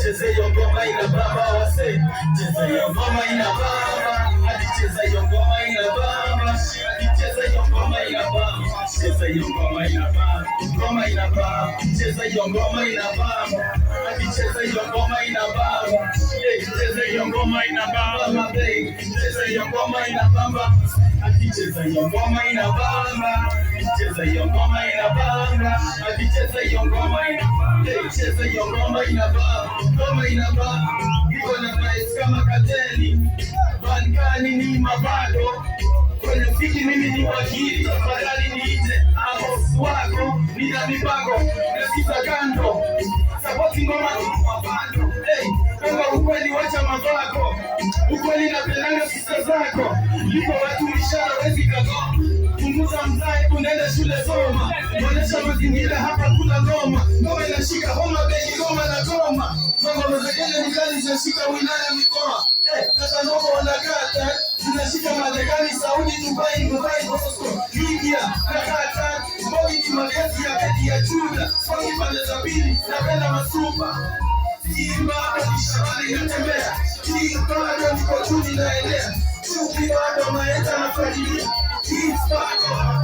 cheza hiyo ngoma ina baba wase, cheza hiyo ngoma ina baba, cheza hiyo ngoma ina baba, cheza hiyo ngoma ina baba, cheza hiyo ngoma ina baba, ngoma ina baba, cheza hiyo ngoma ina baba, cheza hiyo ngoma ina baba, cheza hiyo ngoma ina baba, cheza hiyo ngoma ina baba, cheza hiyo ngoma ina baba, cheza hiyo ngoma ina baba, cheza hiyo ngoma ina baba, cheza hiyo ngoma ina baba, ngoma ina baba, iko na price kama kateni, bankani ni mabado, kwenye fiki mimi ni wakili, tafadhali niite boss wako, nina mipango na sita kando, support ngoma kwa bando, kama ukweli wacha mabako, ukweli napendanga sisa zako, lipo watu mishara wezi kagoma, punguza mzae unaenda shule soma, mwonyesha mazingira hapa kuna ngoma, ngoma inashika homa bei ngoma na goma, ngoma mazegele nikali zinashika wilaya mikoa, kata noko wanakata, zinashika Marekani, Saudi, Dubai, Moscow, India, nakata, mbogi ni magezi ya beti ya chula, swangi pande za pili, napenda masupa, Simba, nishabali natembea, bado niko chuni naelea, chupi bado maeta na fajilia, Simba,